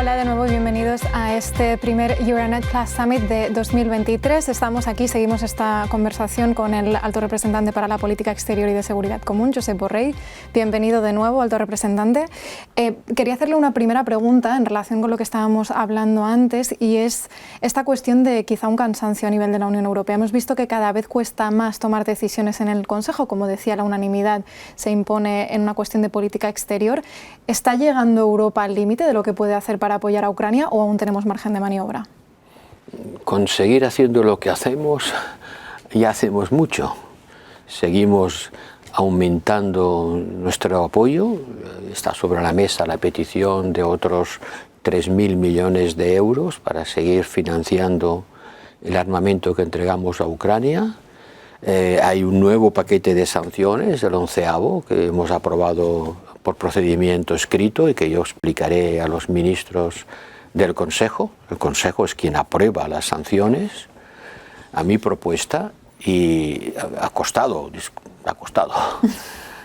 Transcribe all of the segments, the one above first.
Hola de nuevo y bienvenidos a este primer Euranet Plus Summit de 2023. Estamos aquí, seguimos esta conversación con el alto representante para la política exterior y de seguridad común, Josep Borrell. Bienvenido de nuevo, alto representante. Quería hacerle una primera pregunta en relación con lo que estábamos hablando antes, y es esta cuestión de quizá un cansancio a nivel de la Unión Europea. Hemos visto que cada vez cuesta más tomar decisiones en el Consejo. Como decía, la unanimidad se impone en una cuestión de política exterior. ¿Está llegando Europa al límite de lo que puede hacer para apoyar a Ucrania o aún tenemos margen de maniobra? Conseguir haciendo lo que hacemos, ya hacemos mucho. Seguimos aumentando nuestro apoyo. Está sobre la mesa la petición de otros 3.000 millones de euros para seguir financiando el armamento que entregamos a Ucrania. Hay un nuevo paquete de sanciones, el 11º, que hemos aprobado por procedimiento escrito y que yo explicaré a los ministros del Consejo. El Consejo es quien aprueba las sanciones a mi propuesta, y ha costado.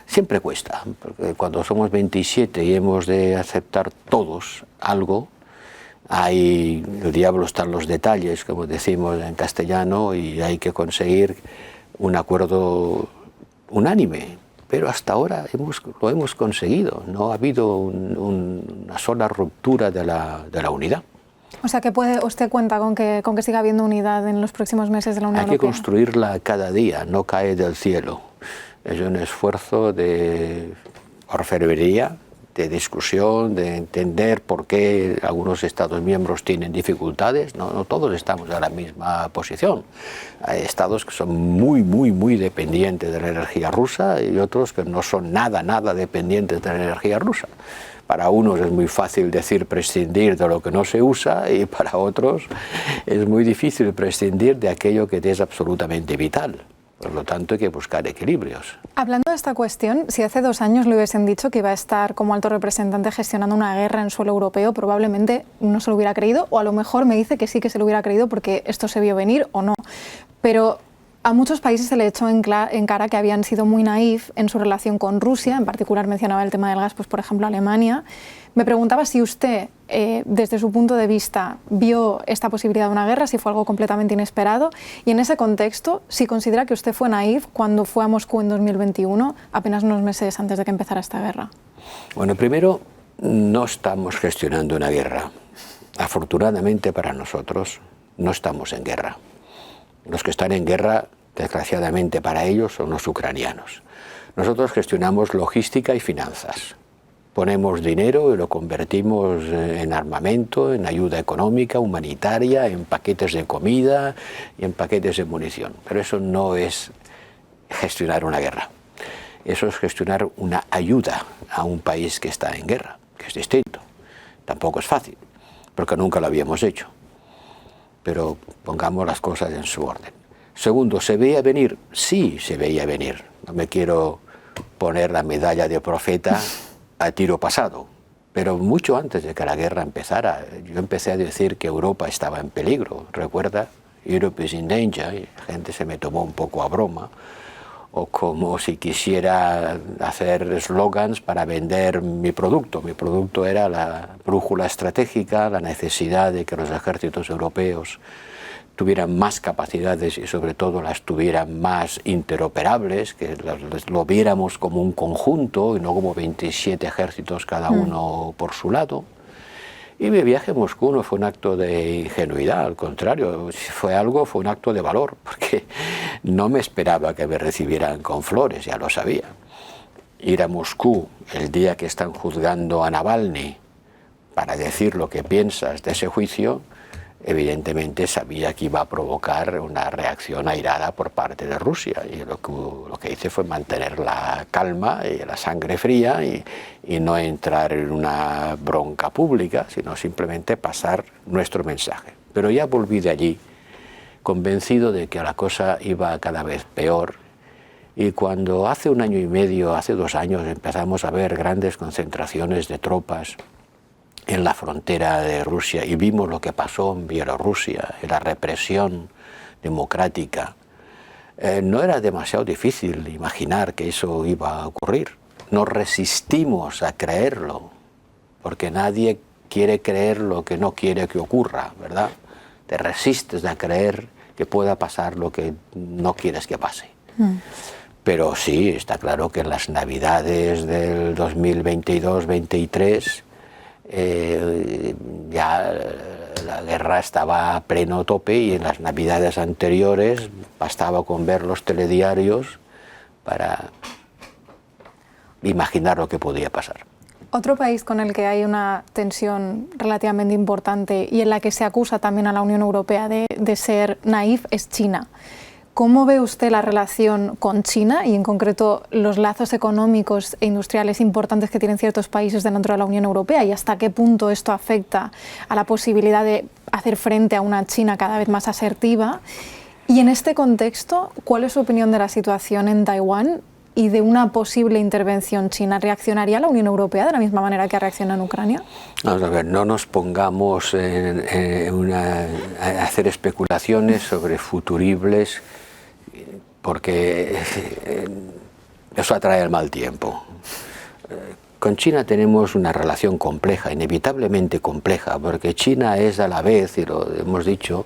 Siempre cuesta, porque cuando somos 27 y hemos de aceptar todos algo, el diablo está en los detalles, como decimos en castellano, y hay que conseguir un acuerdo unánime. Pero hasta ahora lo hemos conseguido, no ha habido una sola ruptura de la unidad. O sea, que usted cuenta con que siga habiendo unidad en los próximos meses de la Unión Europea. Hay que construirla cada día, no cae del cielo. Es un esfuerzo de orfebrería, de discusión, de entender por qué algunos Estados miembros tienen dificultades. No todos estamos en la misma posición. Hay estados que son muy dependientes de la energía rusa y otros que no son nada dependientes de la energía rusa. Para unos es muy fácil decir prescindir de lo que no se usa, y para otros es muy difícil prescindir de aquello que es absolutamente vital. Por lo tanto, hay que buscar equilibrios. Hablando de esta cuestión, si hace 2 años le hubiesen dicho que iba a estar como alto representante gestionando una guerra en suelo europeo, probablemente no se lo hubiera creído, o a lo mejor me dice que sí que se lo hubiera creído porque esto se vio venir o no. Pero a muchos países se le echó en cara que habían sido muy naif en su relación con Rusia. En particular mencionaba el tema del gas, pues por ejemplo Alemania. Me preguntaba si usted, desde su punto de vista, vio esta posibilidad de una guerra, si fue algo completamente inesperado, y en ese contexto, si considera que usted fue naif cuando fue a Moscú en 2021, apenas unos meses antes de que empezara esta guerra. Bueno, primero, no estamos gestionando una guerra. Afortunadamente para nosotros, no estamos en guerra. Los que están en guerra, desgraciadamente para ellos, son los ucranianos. Nosotros gestionamos logística y finanzas. Ponemos dinero y lo convertimos en armamento, en ayuda económica, humanitaria, en paquetes de comida y en paquetes de munición. Pero eso no es gestionar una guerra. Eso es gestionar una ayuda a un país que está en guerra, que es distinto. Tampoco es fácil, porque nunca lo habíamos hecho. Pero pongamos las cosas en su orden. Segundo, ¿se veía venir? Sí, se veía venir. No me quiero poner la medalla de profeta a tiro pasado, pero mucho antes de que la guerra empezara, yo empecé a decir que Europa estaba en peligro. ¿Recuerda? Europe is in danger, y la gente se me tomó un poco a broma, o como si quisiera hacer eslogans para vender mi producto. Mi producto era la brújula estratégica, la necesidad de que los ejércitos europeos tuvieran más capacidades y sobre todo las tuvieran más interoperables, que lo viéramos como un conjunto y no como 27 ejércitos cada uno por su lado. Y mi viaje a Moscú no fue un acto de ingenuidad, al contrario, fue un acto de valor, porque no me esperaba que me recibieran con flores, ya lo sabía. Ir a Moscú el día que están juzgando a Navalny para decir lo que piensas de ese juicio, evidentemente sabía que iba a provocar una reacción airada por parte de Rusia, y lo que hice fue mantener la calma y la sangre fría y no entrar en una bronca pública, sino simplemente pasar nuestro mensaje. Pero ya volví de allí convencido de que la cosa iba cada vez peor, y cuando hace 1 año y medio, hace 2 años, empezamos a ver grandes concentraciones de tropas en la frontera de Rusia y vimos lo que pasó en Bielorrusia, en la represión democrática, no era demasiado difícil imaginar que eso iba a ocurrir. Nos resistimos a creerlo, porque nadie quiere creer lo que no quiere que ocurra, ¿verdad? Te resistes a creer que pueda pasar lo que no quieres que pase. Pero sí, está claro que en las Navidades del 2022-23 ya la guerra estaba a pleno tope, y en las Navidades anteriores bastaba con ver los telediarios para imaginar lo que podía pasar. Otro país con el que hay una tensión relativamente importante y en la que se acusa también a la Unión Europea de ser naif es China. ¿Cómo ve usted la relación con China y en concreto los lazos económicos e industriales importantes que tienen ciertos países dentro de la Unión Europea, y hasta qué punto esto afecta a la posibilidad de hacer frente a una China cada vez más asertiva? Y en este contexto, ¿cuál es su opinión de la situación en Taiwán y de una posible intervención china? ¿Reaccionaría la Unión Europea de la misma manera que ha reaccionado en Ucrania? Vamos a ver, no nos pongamos a hacer especulaciones sobre futuribles, porque eso atrae el mal tiempo. Con China tenemos una relación compleja, inevitablemente compleja, porque China es a la vez, y lo hemos dicho,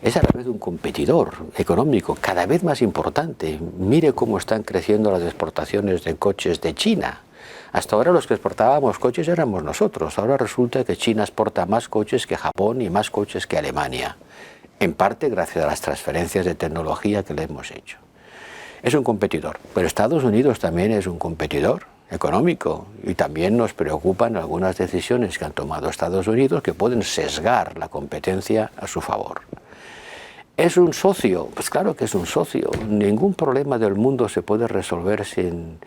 es a la vez un competidor económico cada vez más importante. Mire cómo están creciendo las exportaciones de coches de China. Hasta ahora los que exportábamos coches éramos nosotros. Ahora resulta que China exporta más coches que Japón y más coches que Alemania. En parte gracias a las transferencias de tecnología que le hemos hecho. Es un competidor, pero Estados Unidos también es un competidor económico, y también nos preocupan algunas decisiones que han tomado Estados Unidos que pueden sesgar la competencia a su favor. ¿Es un socio? Pues claro que es un socio. Ningún problema del mundo se puede resolver sin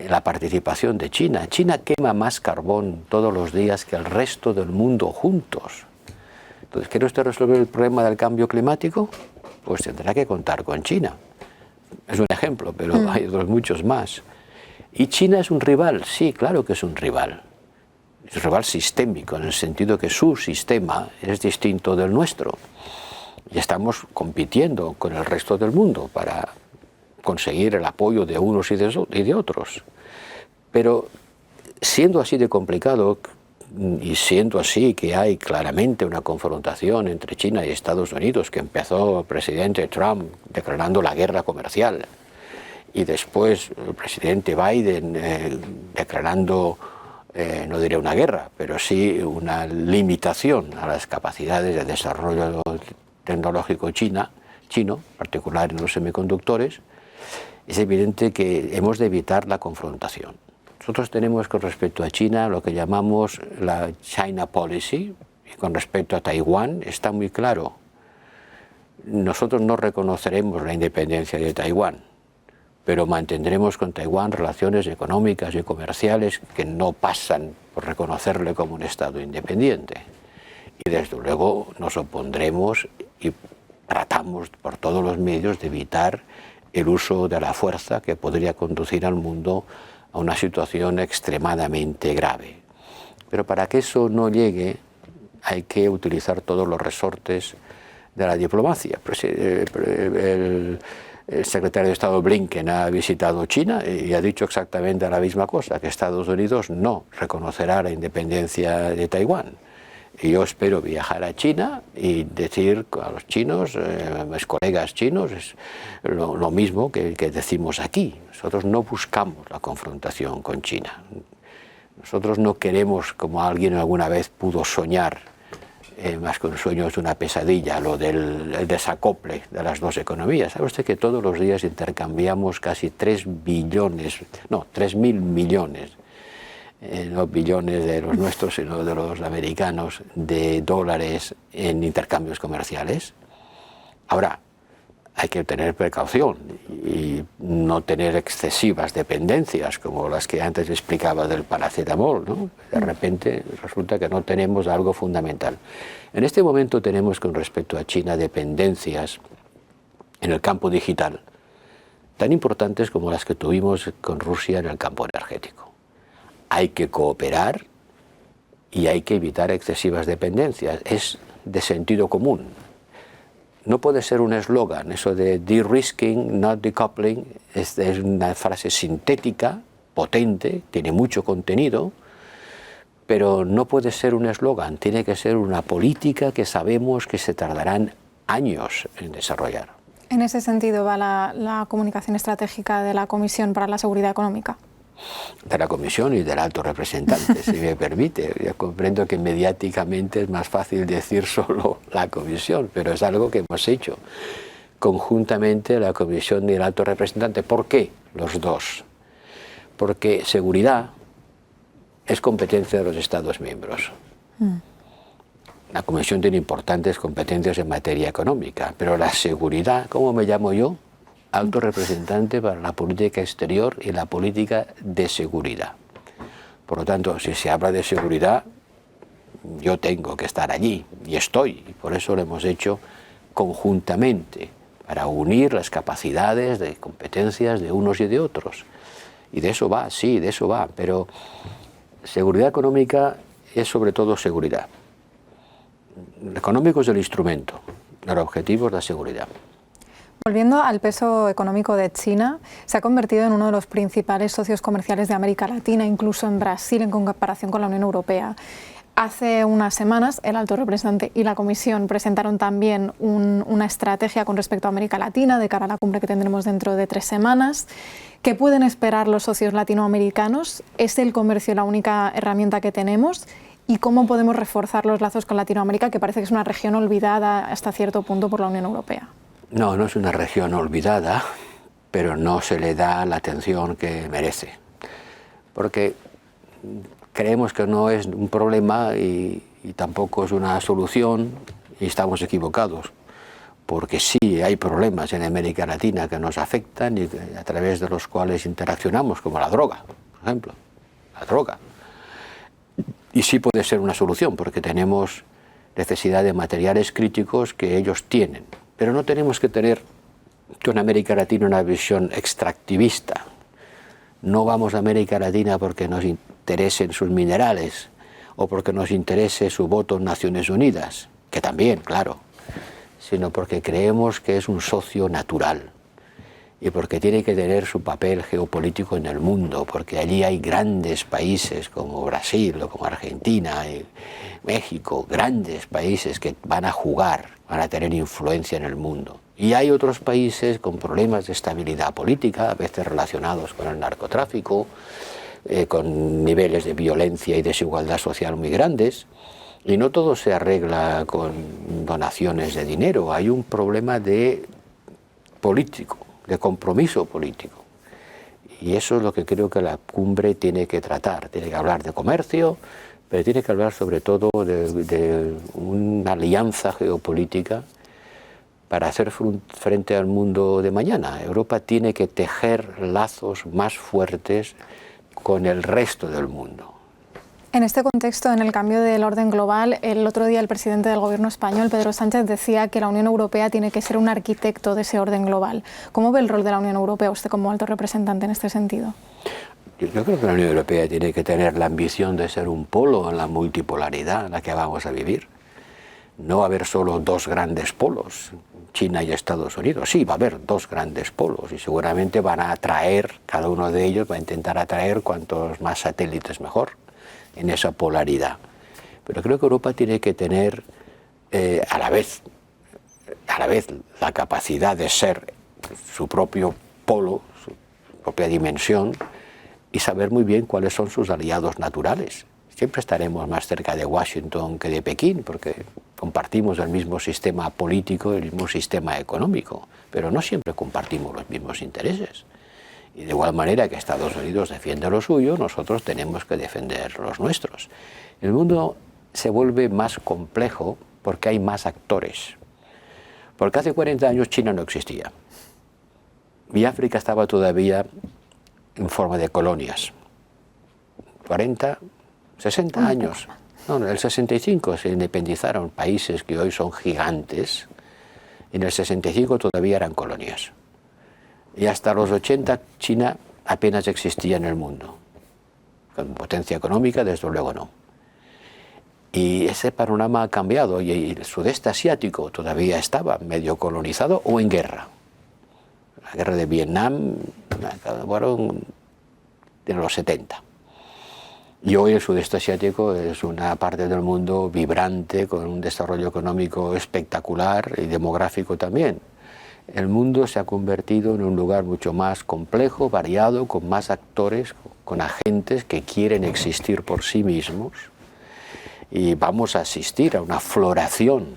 la participación de China. China quema más carbón todos los días que el resto del mundo juntos. Entonces, ¿quiere usted resolver el problema del cambio climático? Pues tendrá que contar con China. Es un ejemplo, pero hay otros muchos más. ¿Y China es un rival? Sí, claro que es un rival. Es un rival sistémico, en el sentido que su sistema es distinto del nuestro. Y estamos compitiendo con el resto del mundo para conseguir el apoyo de unos y de otros. Pero siendo así de complicado, y siendo así que hay claramente una confrontación entre China y Estados Unidos, que empezó el presidente Trump declarando la guerra comercial, y después el presidente Biden declarando, no diré una guerra, pero sí una limitación a las capacidades de desarrollo tecnológico chino, en particular en los semiconductores, es evidente que hemos de evitar la confrontación. Nosotros tenemos con respecto a China lo que llamamos la China Policy, y con respecto a Taiwán está muy claro. Nosotros no reconoceremos la independencia de Taiwán, pero mantendremos con Taiwán relaciones económicas y comerciales que no pasan por reconocerle como un Estado independiente. Y desde luego nos opondremos y tratamos por todos los medios de evitar el uso de la fuerza que podría conducir al mundo a una situación extremadamente grave. Pero para que eso no llegue hay que utilizar todos los resortes de la diplomacia. El secretario de Estado Blinken ha visitado China y ha dicho exactamente la misma cosa, que Estados Unidos no reconocerá la independencia de Taiwán. Y yo espero viajar a China y decir a los chinos, a mis colegas chinos, es lo mismo que decimos aquí. Nosotros no buscamos la confrontación con China. Nosotros no queremos, como alguien alguna vez pudo soñar, más que un sueño es una pesadilla, lo del desacople de las dos economías. ¿Sabe usted que todos los días intercambiamos casi 3.000 millones, no billones de los nuestros, sino de los americanos, de dólares en intercambios comerciales? Ahora, hay que tener precaución y no tener excesivas dependencias como las que antes explicaba del paracetamol, ¿no? De repente resulta que no tenemos algo fundamental. En este momento tenemos con respecto a China dependencias en el campo digital tan importantes como las que tuvimos con Rusia en el campo energético. Hay que cooperar y hay que evitar excesivas dependencias. Es de sentido común. No puede ser un eslogan, eso de de-risking, not decoupling, es una frase sintética, potente, tiene mucho contenido, pero no puede ser un eslogan, tiene que ser una política que sabemos que se tardarán años en desarrollar. En ese sentido va la comunicación estratégica de la Comisión para la Seguridad Económica. De la Comisión y del alto representante, si me permite. Yo comprendo que mediáticamente es más fácil decir solo la Comisión, pero es algo que hemos hecho conjuntamente la Comisión y el alto representante. ¿Por qué los dos? Porque seguridad es competencia de los Estados miembros. La Comisión tiene importantes competencias en materia económica, pero la seguridad, ¿cómo me llamo yo? Alto representante para la política exterior y la política de seguridad. Por lo tanto, si se habla de seguridad, yo tengo que estar allí, y estoy, y por eso lo hemos hecho conjuntamente, para unir las capacidades de competencias de unos y de otros. Y de eso va, sí, de eso va, pero seguridad económica es sobre todo seguridad. El económico es el instrumento, el objetivo es la seguridad. Volviendo al peso económico de China, se ha convertido en uno de los principales socios comerciales de América Latina, incluso en Brasil, en comparación con la Unión Europea. Hace unas semanas, el alto representante y la Comisión presentaron también una estrategia con respecto a América Latina de cara a la cumbre que tendremos dentro de 3 semanas. ¿Qué pueden esperar los socios latinoamericanos? ¿Es el comercio la única herramienta que tenemos? ¿Y cómo podemos reforzar los lazos con Latinoamérica, que parece que es una región olvidada hasta cierto punto por la Unión Europea? No, no es una región olvidada, pero no se le da la atención que merece. Porque creemos que no es un problema y tampoco es una solución, y estamos equivocados. Porque sí hay problemas en América Latina que nos afectan y a través de los cuales interaccionamos, como la droga, por ejemplo. La droga. Y sí puede ser una solución, porque tenemos necesidad de materiales críticos que ellos tienen. Pero no tenemos que tener con América Latina una visión extractivista. No vamos a América Latina porque nos interesen sus minerales o porque nos interese su voto en Naciones Unidas, que también, claro, sino porque creemos que es un socio natural y porque tiene que tener su papel geopolítico en el mundo, porque allí hay grandes países como Brasil o como Argentina, y México, grandes países que van a jugar, van a tener influencia en el mundo. Y hay otros países con problemas de estabilidad política, a veces relacionados con el narcotráfico, con niveles de violencia y desigualdad social muy grandes, y no todo se arregla con donaciones de dinero, hay un problema de político, de compromiso político. Y eso es lo que creo que la cumbre tiene que tratar. Tiene que hablar de comercio, pero tiene que hablar sobre todo de una alianza geopolítica para hacer frente al mundo de mañana. Europa tiene que tejer lazos más fuertes con el resto del mundo. En este contexto, en el cambio del orden global, el otro día el presidente del gobierno español, Pedro Sánchez, decía que la Unión Europea tiene que ser un arquitecto de ese orden global. ¿Cómo ve el rol de la Unión Europea usted como alto representante en este sentido? Yo creo que la Unión Europea tiene que tener la ambición de ser un polo en la multipolaridad en la que vamos a vivir. No va a haber solo 2 grandes polos, China y Estados Unidos. Sí, va a haber 2 grandes polos y seguramente van a atraer, cada uno de ellos va a intentar atraer cuantos más satélites mejor en esa polaridad. Pero creo que Europa tiene que tener a la vez la capacidad de ser su propio polo, su propia dimensión, y saber muy bien cuáles son sus aliados naturales. Siempre estaremos más cerca de Washington que de Pekín, porque compartimos el mismo sistema político y el mismo sistema económico, pero no siempre compartimos los mismos intereses. Y de igual manera que Estados Unidos defiende lo suyo, nosotros tenemos que defender los nuestros. El mundo se vuelve más complejo porque hay más actores. Porque hace 40 años China no existía. Y África estaba todavía en forma de colonias. 40, 60 años. No, en el 65 se independizaron países que hoy son gigantes. En el 65 todavía eran colonias. Y hasta los 80 China apenas existía en el mundo. Con potencia económica, desde luego no. Y ese panorama ha cambiado y el sudeste asiático todavía estaba medio colonizado o en guerra. La guerra de Vietnam acabaron en los 70. Y hoy el sudeste asiático es una parte del mundo vibrante, con un desarrollo económico espectacular y demográfico también. El mundo se ha convertido en un lugar mucho más complejo, variado, con más actores, con agentes que quieren existir por sí mismos. Y vamos a asistir a una floración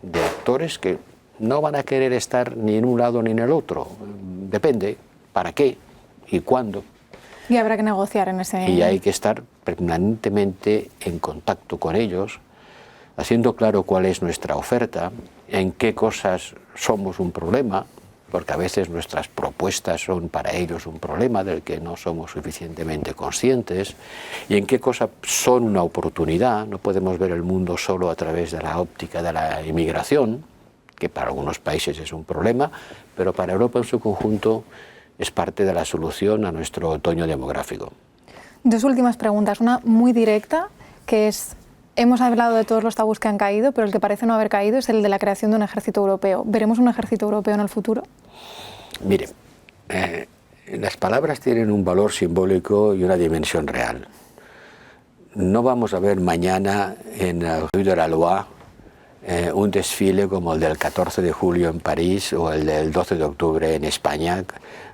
de actores que no van a querer estar ni en un lado ni en el otro. Depende para qué y cuándo. Y habrá que negociar en ese... Y hay que estar permanentemente en contacto con ellos, haciendo claro cuál es nuestra oferta, en qué cosas somos un problema, porque a veces nuestras propuestas son para ellos un problema del que no somos suficientemente conscientes, y en qué cosas son una oportunidad. No podemos ver el mundo solo a través de la óptica de la inmigración, que para algunos países es un problema, pero para Europa en su conjunto es parte de la solución a nuestro otoño demográfico. Dos últimas preguntas, una muy directa, que es, hemos hablado de todos los tabús que han caído, pero el que parece no haber caído es el de la creación de un ejército europeo. ¿Veremos un ejército europeo en el futuro? Mire, las palabras tienen un valor simbólico y una dimensión real. No vamos a ver mañana en la Rue de la Loi un desfile como el del 14 de julio en París o el del 12 de octubre en España,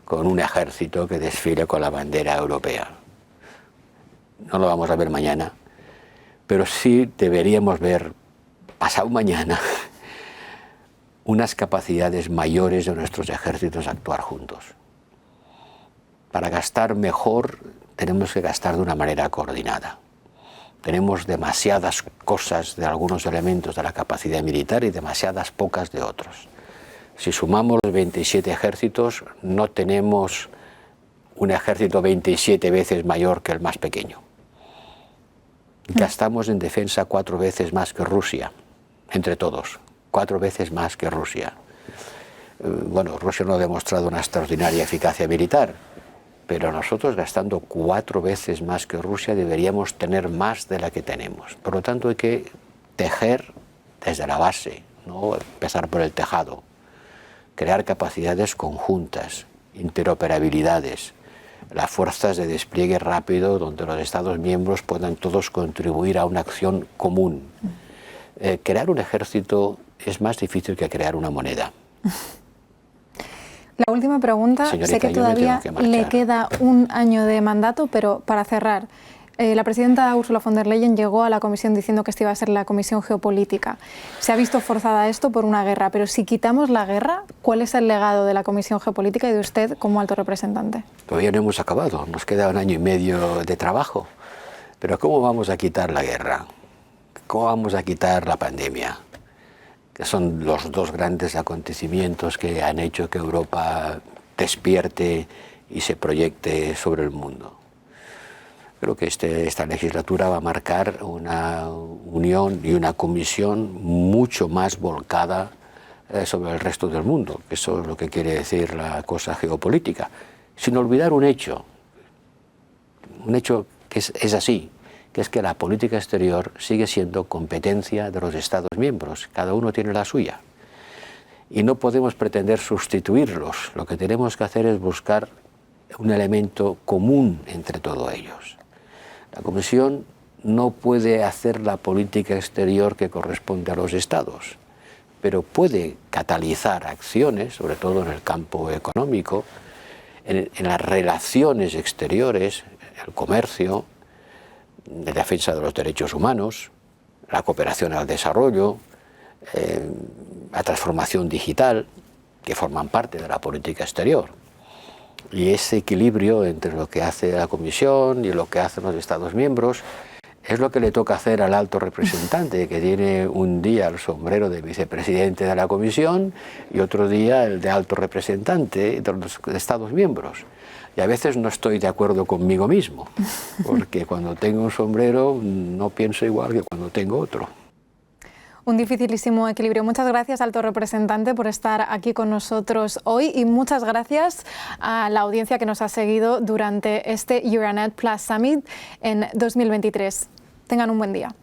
con un ejército que desfile con la bandera europea. No lo vamos a ver mañana, pero sí deberíamos ver pasado mañana unas capacidades mayores de nuestros ejércitos a actuar juntos. Para gastar mejor tenemos que gastar de una manera coordinada. Tenemos demasiadas cosas de algunos elementos de la capacidad militar y demasiadas pocas de otros. Si sumamos los 27 ejércitos, no tenemos un ejército 27 veces mayor que el más pequeño. Gastamos en defensa 4 veces más que Rusia, entre todos, 4 veces más que Rusia. Bueno, Rusia no ha demostrado una extraordinaria eficacia militar, pero nosotros gastando 4 veces más que Rusia deberíamos tener más de la que tenemos. Por lo tanto hay que tejer desde la base, ¿no? Empezar por el tejado, crear capacidades conjuntas, interoperabilidades, las fuerzas de despliegue rápido donde los Estados miembros puedan todos contribuir a una acción común. Crear un ejército es más difícil que crear una moneda. La última pregunta, Señorita, sé que todavía le queda un año de mandato, pero para cerrar, la presidenta Ursula von der Leyen llegó a la comisión diciendo que esta iba a ser la comisión geopolítica. Se ha visto forzada a esto por una guerra, pero si quitamos la guerra, ¿cuál es el legado de la comisión geopolítica y de usted como alto representante? Todavía no hemos acabado, nos queda un año y medio de trabajo. Pero ¿cómo vamos a quitar la guerra? ¿Cómo vamos a quitar la pandemia? Que son los dos grandes acontecimientos que han hecho que Europa despierte y se proyecte sobre el mundo. Creo que esta legislatura va a marcar una unión y una comisión mucho más volcada sobre el resto del mundo, que eso es lo que quiere decir la cosa geopolítica, sin olvidar un hecho que es así, que es que la política exterior sigue siendo competencia de los Estados miembros, cada uno tiene la suya, y no podemos pretender sustituirlos. Lo que tenemos que hacer es buscar un elemento común entre todos ellos. La Comisión no puede hacer la política exterior que corresponde a los Estados, pero puede catalizar acciones, sobre todo en el campo económico, en las relaciones exteriores, el comercio, la defensa de los derechos humanos, la cooperación al desarrollo, la transformación digital, que forman parte de la política exterior. Y ese equilibrio entre lo que hace la Comisión y lo que hacen los Estados miembros es lo que le toca hacer al alto representante, que tiene un día el sombrero de vicepresidente de la Comisión y otro día el de alto representante de los Estados miembros. Y a veces no estoy de acuerdo conmigo mismo, porque cuando tengo un sombrero no pienso igual que cuando tengo otro. Un dificilísimo equilibrio. Muchas gracias, alto representante, por estar aquí con nosotros hoy y muchas gracias a la audiencia que nos ha seguido durante este Euranet Plus Summit en 2023. Tengan un buen día.